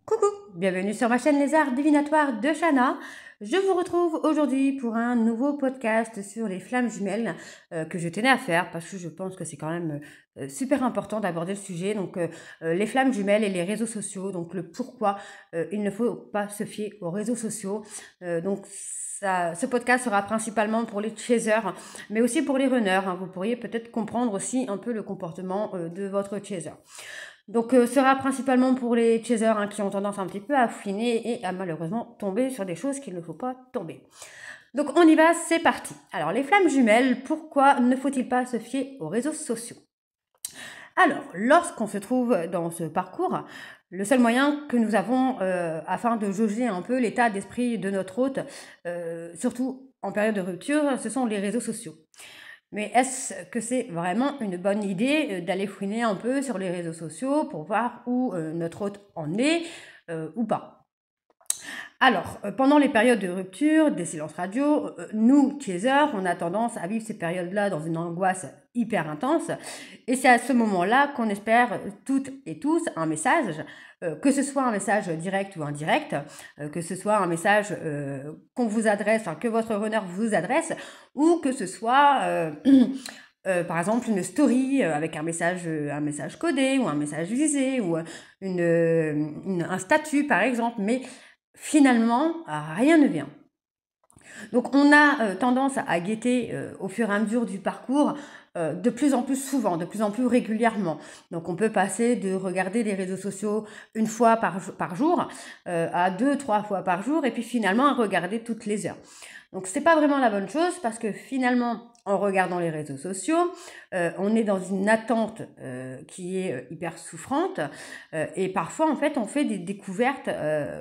Coucou, bienvenue sur ma chaîne Les Arts Divinatoires de Shana. Je vous retrouve aujourd'hui pour un nouveau podcast sur les flammes jumelles que je tenais à faire parce que je pense que c'est quand même super important d'aborder le sujet. Donc les flammes jumelles et les réseaux sociaux, donc le pourquoi il ne faut pas se fier aux réseaux sociaux. Ce podcast sera principalement pour les chasers, mais aussi pour les runners. Vous pourriez peut-être comprendre aussi un peu le comportement de votre chaser. Donc, sera principalement pour les chasers qui ont tendance un petit peu à fouiner et à malheureusement tomber sur des choses qu'il ne faut pas tomber. Donc, on y va, c'est parti. Alors, les flammes jumelles, pourquoi ne faut-il pas se fier aux réseaux sociaux? Alors, lorsqu'on se trouve dans ce parcours, le seul moyen que nous avons afin de jauger un peu l'état d'esprit de notre hôte, surtout en période de rupture, ce sont les réseaux sociaux. Mais est-ce que c'est vraiment une bonne idée d'aller fouiner un peu sur les réseaux sociaux pour voir où notre hôte en est ou pas? Alors, pendant les périodes de rupture, des silences radio, nous, chasers, on a tendance à vivre ces périodes-là dans une angoisse hyper intense. Et c'est à ce moment-là qu'on espère toutes et tous un message, que ce soit un message direct ou indirect, que ce soit un message qu'on vous adresse, que votre runner vous adresse, ou que ce soit... par exemple, une story avec un message codé ou un message visé ou un statut, par exemple. Mais finalement, rien ne vient. Donc on a tendance à guetter au fur et à mesure du parcours de plus en plus souvent, de plus en plus régulièrement. Donc on peut passer de regarder les réseaux sociaux une fois par jour à 2-3 fois par jour et puis finalement à regarder toutes les heures. Donc c'est pas vraiment la bonne chose parce que finalement en regardant les réseaux sociaux, on est dans une attente qui est hyper souffrante et parfois en fait on fait des découvertes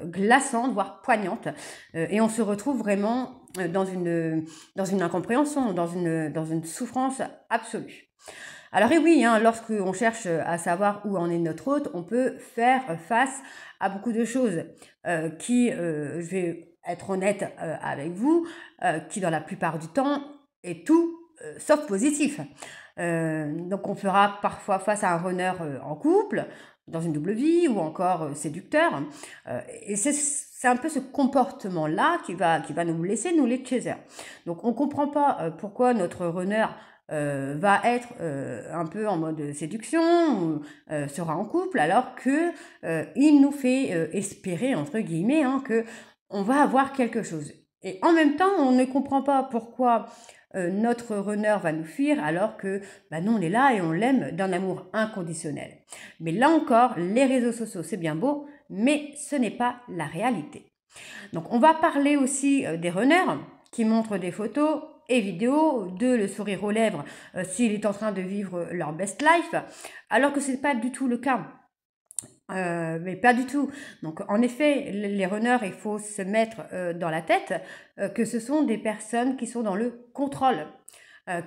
glaçantes voire poignantes et on se retrouve vraiment dans une incompréhension, dans une souffrance absolue. Alors et oui, lorsqu'on cherche à savoir où en est notre hôte, on peut faire face à beaucoup de choses qui, je vais être honnête avec vous, qui dans la plupart du temps est tout sauf positif. Donc on fera parfois face à un runner en couple, dans une double vie ou encore séducteur. Et c'est un peu ce comportement-là qui va nous blesser, nous les chasers. Donc on ne comprend pas pourquoi notre runner va être un peu en mode séduction ou sera en couple alors que il nous fait espérer entre guillemets que on va avoir quelque chose. Et en même temps, on ne comprend pas pourquoi notre runner va nous fuir alors que nous on est là et on l'aime d'un amour inconditionnel. Mais là encore, les réseaux sociaux c'est bien beau, mais ce n'est pas la réalité. Donc on va parler aussi des runners qui montrent des photos et vidéos de le sourire aux lèvres s'il est en train de vivre leur best life, alors que ce n'est pas du tout le cas. Mais pas du tout. Donc en effet, les runners, il faut se mettre dans la tête que ce sont des personnes qui sont dans le contrôle,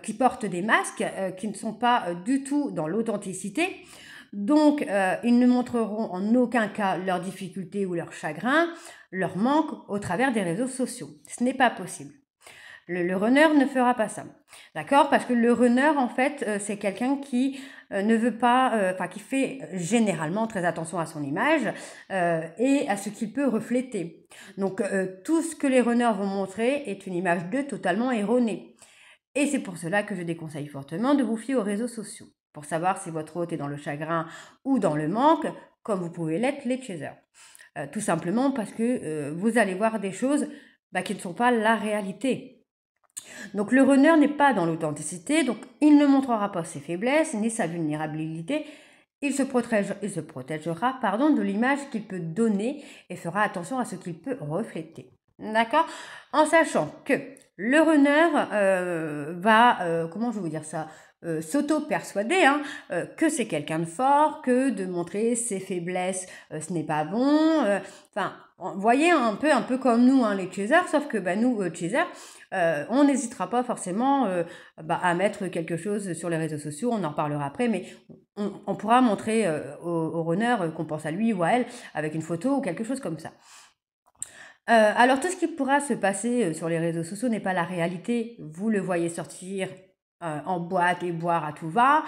qui portent des masques, qui ne sont pas du tout dans l'authenticité. Donc ils ne montreront en aucun cas leurs difficultés ou leurs chagrins, leurs manques au travers des réseaux sociaux. Ce n'est pas possible. Le runner ne fera pas ça. D'accord? Parce que le runner, en fait, c'est quelqu'un qui ne veut pas, qui fait généralement très attention à son image et à ce qu'il peut refléter. Donc, tout ce que les runners vont montrer est une image d'eux totalement erronée. Et c'est pour cela que je déconseille fortement de vous fier aux réseaux sociaux, pour savoir si votre hôte est dans le chagrin ou dans le manque, comme vous pouvez l'être les chasers. Tout simplement parce que vous allez voir des choses qui ne sont pas la réalité. Donc le runner n'est pas dans l'authenticité, donc il ne montrera pas ses faiblesses ni sa vulnérabilité. Il se protégera de l'image qu'il peut donner et fera attention à ce qu'il peut refléter. D'accord? En sachant que le runner va, comment je vais vous dire ça, s'auto-persuader que c'est quelqu'un de fort, que de montrer ses faiblesses, ce n'est pas bon. Vous voyez, un peu comme nous, les chasers, sauf que nous, chasers, on n'hésitera pas forcément à mettre quelque chose sur les réseaux sociaux, on en reparlera après, mais on pourra montrer au runner qu'on pense à lui ou à elle avec une photo ou quelque chose comme ça. Alors tout ce qui pourra se passer sur les réseaux sociaux n'est pas la réalité. Vous le voyez sortir en boîte et boire à tout va.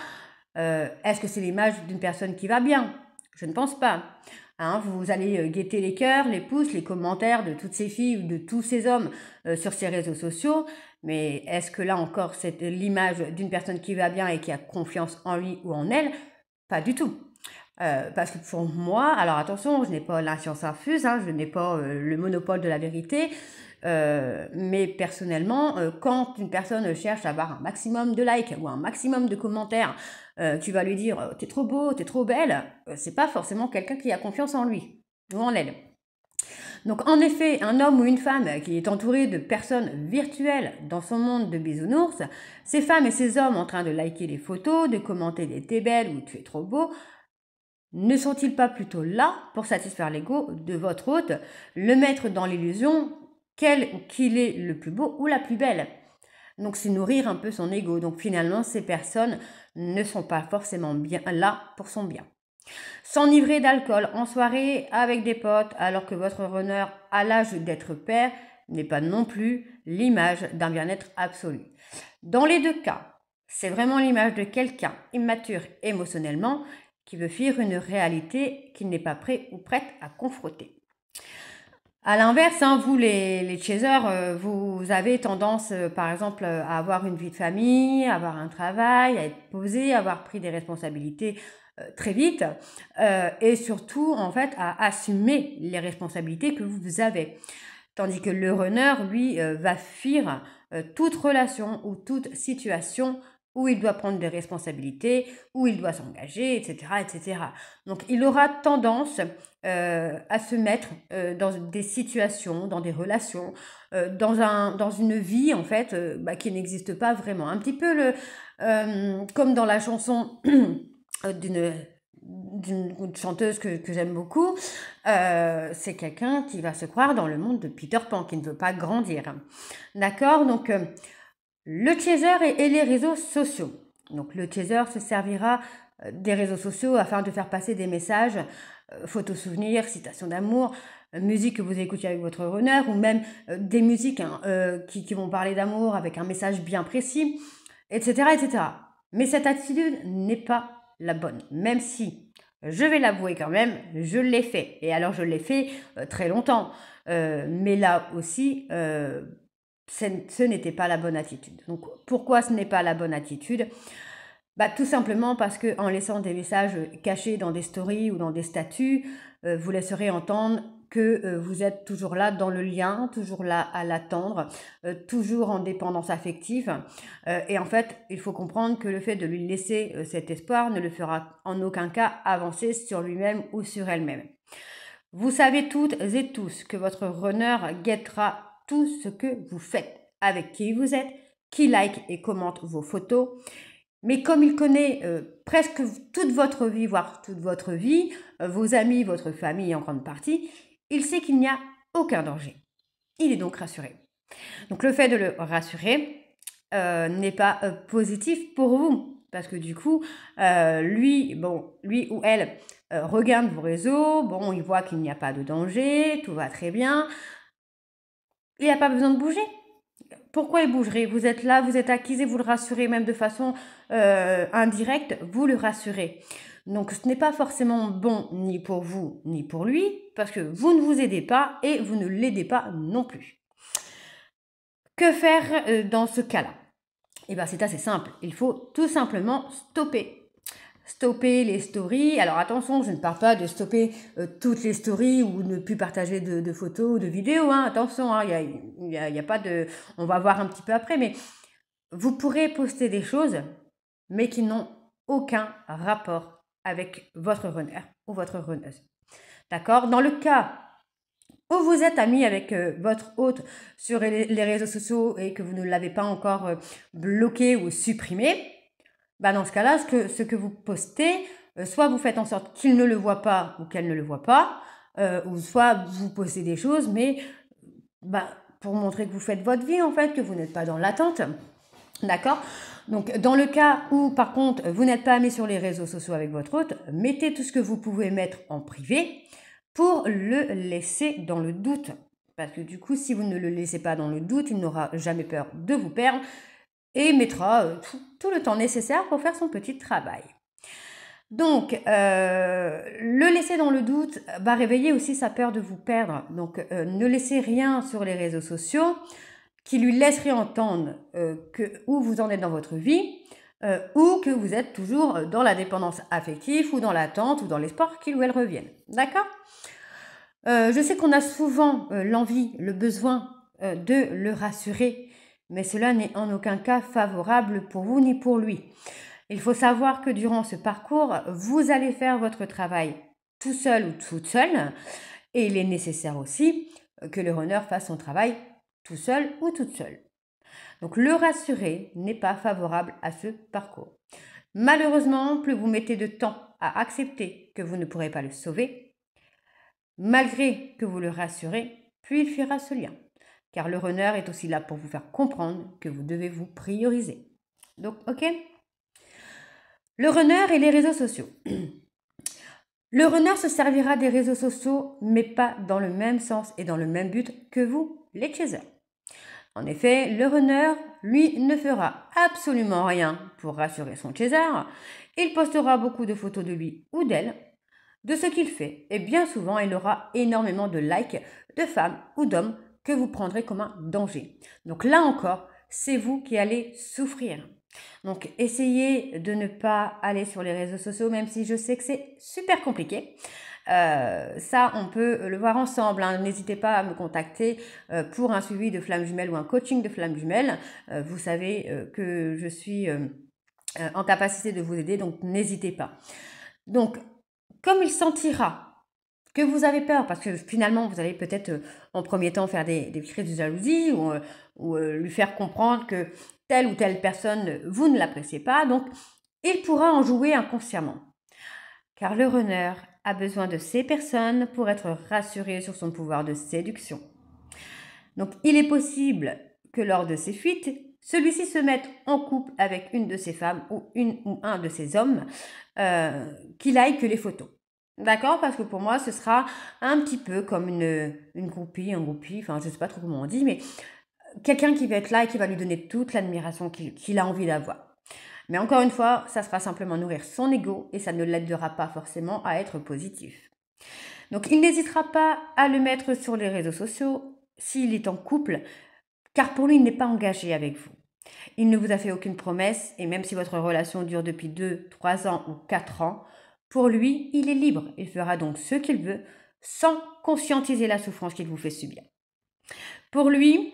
Est-ce que c'est l'image d'une personne qui va bien? Je ne pense pas. Hein, vous allez guetter les cœurs, les pouces, les commentaires de toutes ces filles ou de tous ces hommes sur ces réseaux sociaux. Mais est-ce que là encore, c'est l'image d'une personne qui va bien et qui a confiance en lui ou en elle? Pas du tout. Parce que pour moi, alors attention, je n'ai pas la science infuse, hein, je n'ai pas le monopole de la vérité, mais personnellement, quand une personne cherche à avoir un maximum de likes ou un maximum de commentaires, tu vas lui dire t'es trop beau, t'es trop belle, c'est pas forcément quelqu'un qui a confiance en lui ou en elle. Donc en effet, un homme ou une femme qui est entouré de personnes virtuelles dans son monde de bisounours, ces femmes et ces hommes en train de liker les photos, de commenter des t'es belle ou tu es trop beau, ne sont-ils pas plutôt là pour satisfaire l'ego de votre hôte, le mettre dans l'illusion qu'il est le plus beau ou la plus belle? Donc c'est nourrir un peu son ego. Donc finalement, ces personnes ne sont pas forcément bien là pour son bien. S'enivrer d'alcool en soirée avec des potes alors que votre runner a l'âge d'être père n'est pas non plus l'image d'un bien-être absolu. Dans les deux cas, c'est vraiment l'image de quelqu'un immature émotionnellement qui veut fuir une réalité qu'il n'est pas prêt ou prête à confronter. À l'inverse, hein, vous les chasers, vous avez tendance, par exemple, à avoir une vie de famille, à avoir un travail, à être posé, à avoir pris des responsabilités très vite, et surtout, en fait, à assumer les responsabilités que vous avez. Tandis que le runner, lui, va fuir toute relation ou toute situation où il doit prendre des responsabilités, où il doit s'engager, etc., etc. Donc, il aura tendance à se mettre dans des situations, dans des relations, dans une vie, en fait, qui n'existe pas vraiment. Un petit peu comme dans la chanson d'une chanteuse que j'aime beaucoup, c'est quelqu'un qui va se croire dans le monde de Peter Pan, qui ne veut pas grandir. D'accord? Donc, le chaser et les réseaux sociaux. Donc, le chaser se servira des réseaux sociaux afin de faire passer des messages, photos souvenirs, citations d'amour, musique que vous écoutiez avec votre runner, ou même des musiques qui vont parler d'amour avec un message bien précis, etc., etc. Mais cette attitude n'est pas la bonne, même si, je vais l'avouer quand même, je l'ai fait. Et alors je l'ai fait très longtemps. Mais là aussi, ce n'était pas la bonne attitude. Donc pourquoi ce n'est pas la bonne attitude? Tout simplement parce qu'en laissant des messages cachés dans des stories ou dans des statuts, vous laisserez entendre que vous êtes toujours là dans le lien, toujours là à l'attendre, toujours en dépendance affective. Et en fait, il faut comprendre que le fait de lui laisser cet espoir ne le fera en aucun cas avancer sur lui-même ou sur elle-même. Vous savez toutes et tous que votre runner guettera tout ce que vous faites, avec qui vous êtes, qui like et commente vos photos. Mais comme il connaît presque toute votre vie, voire toute votre vie, vos amis, votre famille en grande partie, il sait qu'il n'y a aucun danger. Il est donc rassuré. Donc le fait de le rassurer n'est pas positif pour vous. Parce que du coup, lui ou elle regarde vos réseaux, il voit qu'il n'y a pas de danger, tout va très bien. Il n'a pas besoin de bouger. Pourquoi il bougerait? Vous êtes là, vous êtes acquisé, vous le rassurez même de façon indirecte, vous le rassurez. Donc ce n'est pas forcément bon ni pour vous ni pour lui, parce que vous ne vous aidez pas et vous ne l'aidez pas non plus. Que faire dans ce cas-là? C'est assez simple, il faut tout simplement stopper. Stopper les stories. Alors attention, je ne parle pas de stopper toutes les stories ou ne plus partager de photos ou de vidéos. Hein. Attention, il y a pas de... On va voir un petit peu après, mais vous pourrez poster des choses, mais qui n'ont aucun rapport avec votre runner ou votre runneuse. D'accord? Dans le cas où vous êtes ami avec votre hôte sur les réseaux sociaux et que vous ne l'avez pas encore bloqué ou supprimé, dans ce cas-là, ce que vous postez, soit vous faites en sorte qu'il ne le voit pas ou qu'elle ne le voit pas, ou soit vous postez des choses, mais pour montrer que vous faites votre vie, en fait, que vous n'êtes pas dans l'attente. D'accord? Donc, dans le cas où, par contre, vous n'êtes pas ami sur les réseaux sociaux avec votre hôte, mettez tout ce que vous pouvez mettre en privé pour le laisser dans le doute. Parce que du coup, si vous ne le laissez pas dans le doute, il n'aura jamais peur de vous perdre et mettra tout le temps nécessaire pour faire son petit travail. Donc, le laisser dans le doute va réveiller aussi sa peur de vous perdre. Donc, ne laissez rien sur les réseaux sociaux qui lui laisserait entendre où vous en êtes dans votre vie, ou que vous êtes toujours dans la dépendance affective, ou dans l'attente, ou dans l'espoir qu'il ou elle revienne. D'accord? Je sais qu'on a souvent l'envie, le besoin de le rassurer, mais cela n'est en aucun cas favorable pour vous ni pour lui. Il faut savoir que durant ce parcours, vous allez faire votre travail tout seul ou toute seule, et il est nécessaire aussi que le runner fasse son travail tout seul ou toute seule. Donc le rassurer n'est pas favorable à ce parcours. Malheureusement, plus vous mettez de temps à accepter que vous ne pourrez pas le sauver, malgré que vous le rassurez, plus il fuira ce lien. Car le runner est aussi là pour vous faire comprendre que vous devez vous prioriser. Donc, ok? Le runner et les réseaux sociaux. Le runner se servira des réseaux sociaux, mais pas dans le même sens et dans le même but que vous, les chasers. En effet, le runner, lui, ne fera absolument rien pour rassurer son chaser. Il postera beaucoup de photos de lui ou d'elle, de ce qu'il fait, et bien souvent, il aura énormément de likes de femmes ou d'hommes que vous prendrez comme un danger. Donc là encore, c'est vous qui allez souffrir. Donc essayez de ne pas aller sur les réseaux sociaux, même si je sais que c'est super compliqué. Ça, on peut le voir ensemble. Hein. N'hésitez pas à me contacter pour un suivi de flamme jumelle ou un coaching de flamme jumelle. Vous savez que je suis en capacité de vous aider, donc n'hésitez pas. Donc, comme il sentira que vous avez peur, parce que finalement, vous allez peut-être en premier temps faire des crises de jalousie ou lui faire comprendre que telle ou telle personne, vous ne l'appréciez pas, donc il pourra en jouer inconsciemment. Car le runner a besoin de ces personnes pour être rassuré sur son pouvoir de séduction. Donc il est possible que lors de ses fuites, celui-ci se mette en couple avec une de ses femmes ou un de ses hommes qui like les photos. D'accord? Parce que pour moi, ce sera un petit peu comme une groupie, un groupie, enfin je ne sais pas trop comment on dit, mais quelqu'un qui va être là et qui va lui donner toute l'admiration qu'il a envie d'avoir. Mais encore une fois, ça sera simplement nourrir son ego et ça ne l'aidera pas forcément à être positif. Donc il n'hésitera pas à le mettre sur les réseaux sociaux s'il est en couple, car pour lui, il n'est pas engagé avec vous. Il ne vous a fait aucune promesse et même si votre relation dure depuis 2, 3 ans ou 4 ans, pour lui, il est libre. Il fera donc ce qu'il veut sans conscientiser la souffrance qu'il vous fait subir. Pour lui,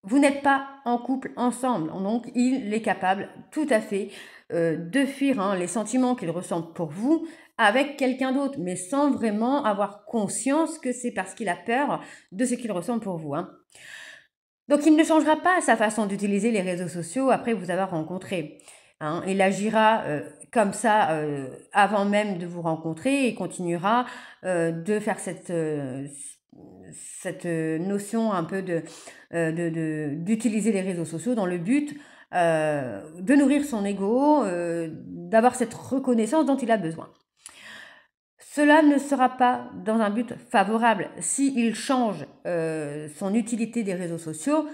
vous n'êtes pas en couple ensemble, donc il est capable tout à fait de fuir les sentiments qu'il ressent pour vous avec quelqu'un d'autre, mais sans vraiment avoir conscience que c'est parce qu'il a peur de ce qu'il ressent pour vous. Donc il ne changera pas sa façon d'utiliser les réseaux sociaux après vous avoir rencontré. Il agira comme ça avant même de vous rencontrer et continuera de faire cette notion un peu d'utiliser les réseaux sociaux dans le but de nourrir son ego, d'avoir cette reconnaissance dont il a besoin. Cela ne sera pas dans un but favorable. S'il change son utilité des réseaux sociaux,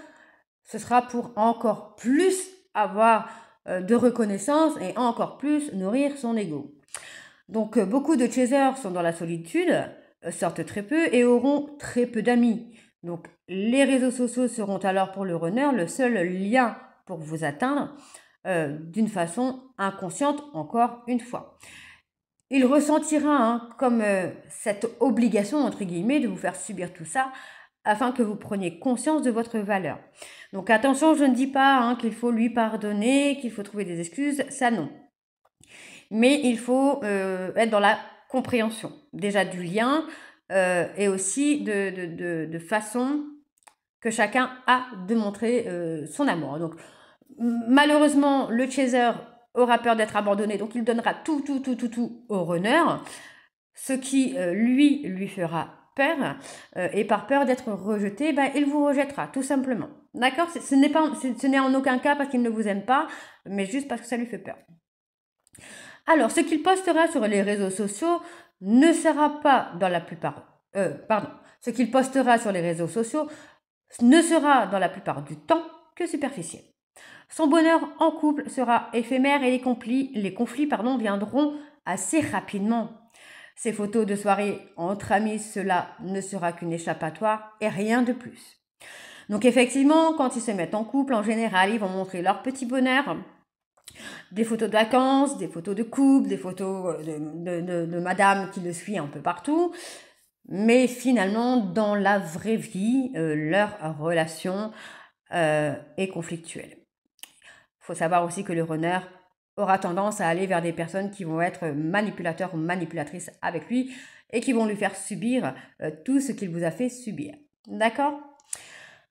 ce sera pour encore plus avoir de reconnaissance et encore plus nourrir son ego. Donc beaucoup de chasers sont dans la solitude, sortent très peu et auront très peu d'amis. Donc les réseaux sociaux seront alors pour le runner le seul lien pour vous atteindre d'une façon inconsciente encore une fois. Il ressentira comme cette obligation, entre guillemets, de vous faire subir tout ça afin que vous preniez conscience de votre valeur. Donc attention, je ne dis pas qu'il faut lui pardonner, qu'il faut trouver des excuses, ça non. Mais il faut être dans la compréhension, déjà du lien et aussi de façon que chacun a de montrer son amour. Donc malheureusement, le chaser aura peur d'être abandonné, donc il donnera tout au runner, ce qui lui fera peur, et par peur d'être rejeté, il vous rejettera, tout simplement. D'accord? Ce n'est en aucun cas parce qu'il ne vous aime pas, mais juste parce que ça lui fait peur. Alors, ce qu'il postera sur les réseaux sociaux ne sera pas dans la plupart... ce qu'il postera sur les réseaux sociaux ne sera dans la plupart du temps que superficiel. Son bonheur en couple sera éphémère et les conflits viendront assez rapidement. Ces photos de soirée entre amis, cela ne sera qu'une échappatoire et rien de plus. Donc effectivement, quand ils se mettent en couple, en général, ils vont montrer leur petit bonheur, des photos de vacances, des photos de couple, des photos de madame qui le suit un peu partout. Mais finalement, dans la vraie vie, leur relation est conflictuelle. Il faut savoir aussi que le runner aura tendance à aller vers des personnes qui vont être manipulateurs ou manipulatrices avec lui et qui vont lui faire subir tout ce qu'il vous a fait subir. D'accord ?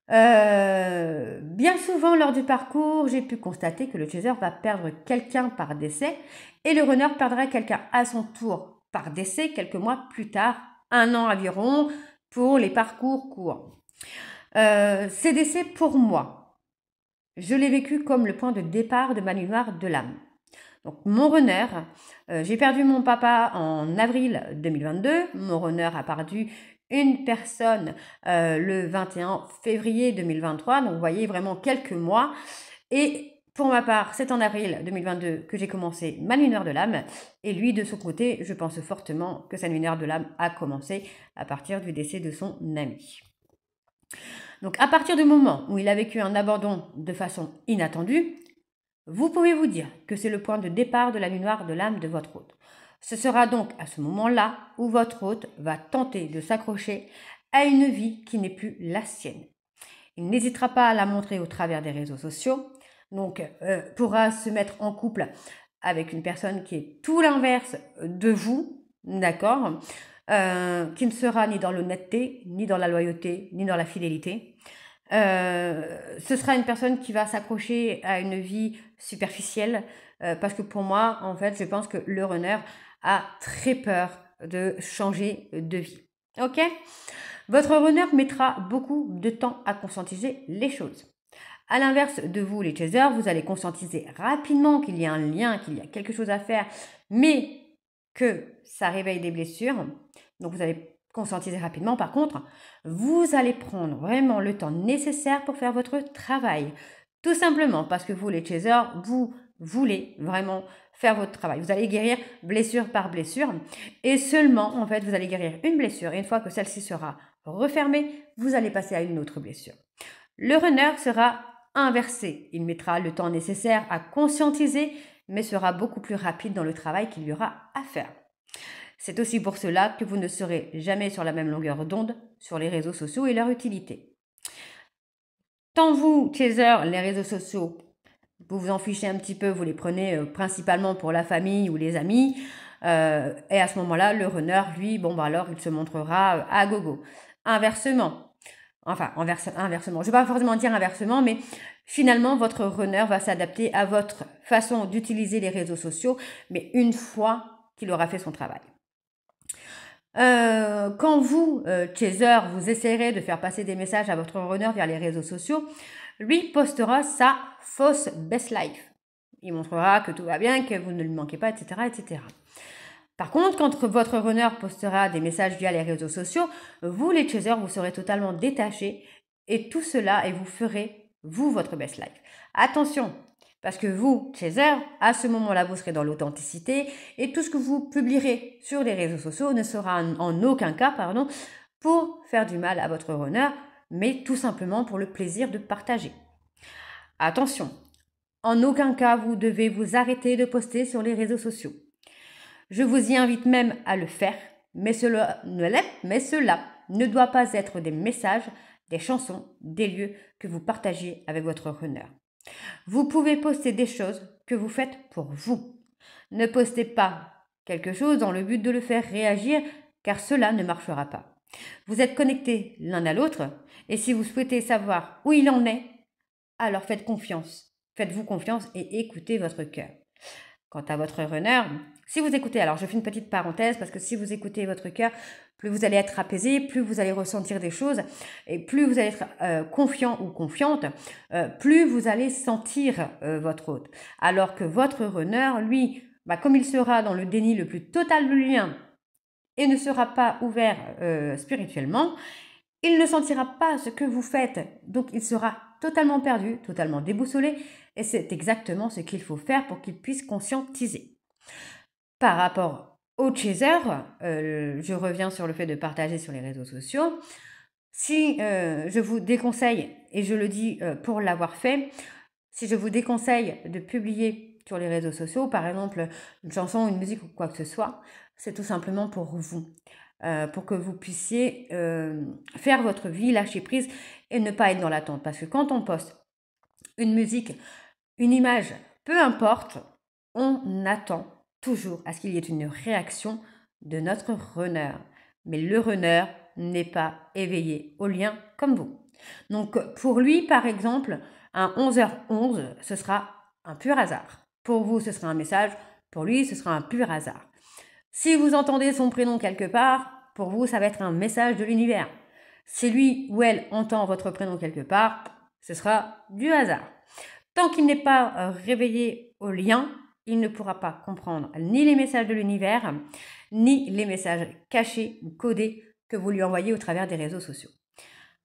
Bien souvent lors du parcours, j'ai pu constater que le chaser va perdre quelqu'un par décès et le runner perdra quelqu'un à son tour par décès quelques mois plus tard, 1 an environ pour les parcours courts. Ces décès pour moi, je l'ai vécu comme le point de départ de ma nuit noire de l'âme. Donc mon runner, j'ai perdu mon papa en avril 2022, mon runner a perdu une personne le 21 février 2023, donc vous voyez vraiment quelques mois. Et pour ma part, c'est en avril 2022 que j'ai commencé ma nuit noire de l'âme. Et lui, de son côté, je pense fortement que sa nuit noire de l'âme a commencé à partir du décès de son ami. Donc à partir du moment où il a vécu un abandon de façon inattendue, vous pouvez vous dire que c'est le point de départ de la nuit noire de l'âme de votre hôte. Ce sera donc à ce moment-là où votre hôte va tenter de s'accrocher à une vie qui n'est plus la sienne. Il n'hésitera pas à la montrer au travers des réseaux sociaux, donc pourra se mettre en couple avec une personne qui est tout l'inverse de vous, d'accord, qui ne sera ni dans l'honnêteté, ni dans la loyauté, ni dans la fidélité. Ce sera une personne qui va s'accrocher à une vie superficielle, parce que pour moi, en fait, je pense que le runner a très peur de changer de vie. Ok ? Votre runner mettra beaucoup de temps à conscientiser les choses. À l'inverse de vous, les chasers, vous allez conscientiser rapidement qu'il y a un lien, qu'il y a quelque chose à faire, mais que ça réveille des blessures. Donc vous allez conscientiser rapidement. Par contre, vous allez prendre vraiment le temps nécessaire pour faire votre travail. Tout simplement parce que vous, les chasers, vous voulez vraiment faire votre travail. Vous allez guérir blessure par blessure et seulement, en fait, vous allez guérir une blessure. Et une fois que celle-ci sera refermée, vous allez passer à une autre blessure. Le runner sera inversé. Il mettra le temps nécessaire à conscientiser, mais sera beaucoup plus rapide dans le travail qu'il y aura à faire. C'est aussi pour cela que vous ne serez jamais sur la même longueur d'onde sur les réseaux sociaux et leur utilité. Tant vous, chasers, les réseaux sociaux, vous vous en fichez un petit peu, vous les prenez principalement pour la famille ou les amis, et à ce moment-là, le runner, lui, alors il se montrera à gogo. Inversement, je ne vais pas forcément dire inversement, mais finalement, votre runner va s'adapter à votre façon d'utiliser les réseaux sociaux, mais une fois qu'il aura fait son travail. Quand vous, chaser, vous essayerez de faire passer des messages à votre runner via les réseaux sociaux, lui postera sa fausse best life. Il montrera que tout va bien, que vous ne lui manquez pas, etc., etc. Par contre, quand votre runner postera des messages via les réseaux sociaux, vous, les chasers, vous serez totalement détachés et tout cela, et vous ferez, vous, votre best life. Attention, parce que vous, chaser, à ce moment-là, vous serez dans l'authenticité et tout ce que vous publierez sur les réseaux sociaux ne sera en aucun cas, pour faire du mal à votre runner, mais tout simplement pour le plaisir de partager. Attention, en aucun cas, vous devez vous arrêter de poster sur les réseaux sociaux. Je vous y invite même à le faire, mais cela ne doit pas être des messages, des chansons, des lieux que vous partagez avec votre runner. Vous pouvez poster des choses que vous faites pour vous. Ne postez pas quelque chose dans le but de le faire réagir, car cela ne marchera pas. Vous êtes connectés l'un à l'autre, et si vous souhaitez savoir où il en est, alors faites confiance. Faites-vous confiance et écoutez votre cœur. Quant à votre runner, si vous écoutez, alors je fais une petite parenthèse parce que si vous écoutez votre cœur, plus vous allez être apaisé, plus vous allez ressentir des choses et plus vous allez être confiant ou confiante, plus vous allez sentir votre hôte. Alors que votre runner, lui, comme il sera dans le déni le plus total de lien et ne sera pas ouvert spirituellement, il ne sentira pas ce que vous faites. Donc il sera totalement perdu, totalement déboussolé Et c'est exactement ce qu'il faut faire pour qu'il puisse conscientiser. Par rapport aux chasers, je reviens sur le fait de partager sur les réseaux sociaux. Si je vous déconseille, et je le dis pour l'avoir fait, si je vous déconseille de publier sur les réseaux sociaux, par exemple une chanson, une musique ou quoi que ce soit, c'est tout simplement pour vous, pour que vous puissiez faire votre vie, lâcher prise et ne pas être dans l'attente. Parce que quand on poste une musique, une image, peu importe, on attend toujours à ce qu'il y ait une réaction de notre runner. Mais le runner n'est pas éveillé au lien comme vous. Donc pour lui, par exemple, à 11h11, ce sera un pur hasard. Pour vous, ce sera un message. Pour lui, ce sera un pur hasard. Si vous entendez son prénom quelque part, pour vous, ça va être un message de l'univers. Si lui ou elle entend votre prénom quelque part, ce sera du hasard. Tant qu'il n'est pas réveillé au lien, il ne pourra pas comprendre ni les messages de l'univers, ni les messages cachés ou codés que vous lui envoyez au travers des réseaux sociaux.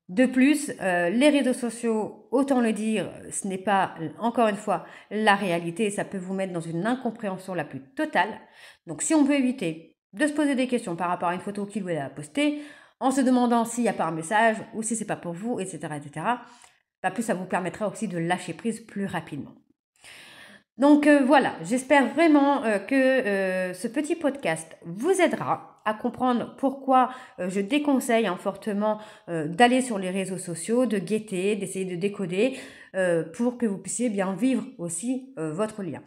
De plus, les réseaux sociaux, autant le dire, ce n'est pas, encore une fois, la réalité. Ça peut vous mettre dans une incompréhension la plus totale. Donc, si on peut éviter de se poser des questions par rapport à une photo qu'il ou elle a postée, en se demandant s'il n'y a pas un message ou si c'est pas pour vous, etc., plus ça vous permettra aussi de lâcher prise plus rapidement. Donc voilà, j'espère vraiment que ce petit podcast vous aidera à comprendre pourquoi je déconseille fortement d'aller sur les réseaux sociaux, de guetter, d'essayer de décoder pour que vous puissiez bien vivre aussi votre lien.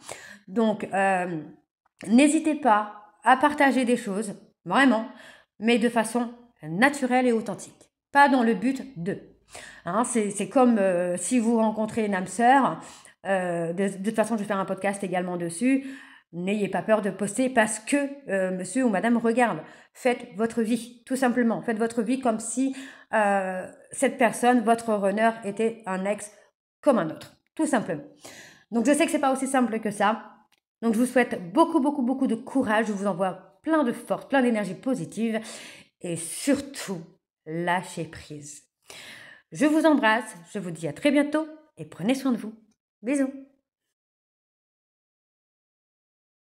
Donc n'hésitez pas à partager des choses, vraiment, mais de façon naturelle et authentique, pas dans le but de. Hein, c'est comme si vous rencontrez une âme sœur. De toute façon, je vais faire un podcast également dessus. N'ayez pas peur de poster parce que monsieur ou madame regarde. Faites votre vie, tout simplement. Faites votre vie comme si cette personne, votre runner, était un ex comme un autre, tout simplement. Donc, je sais que c'est pas aussi simple que ça. Donc, je vous souhaite beaucoup, beaucoup, beaucoup de courage. Je vous envoie plein de force, plein d'énergie positive et surtout, lâchez prise. Je vous embrasse, je vous dis à très bientôt et prenez soin de vous. Bisous.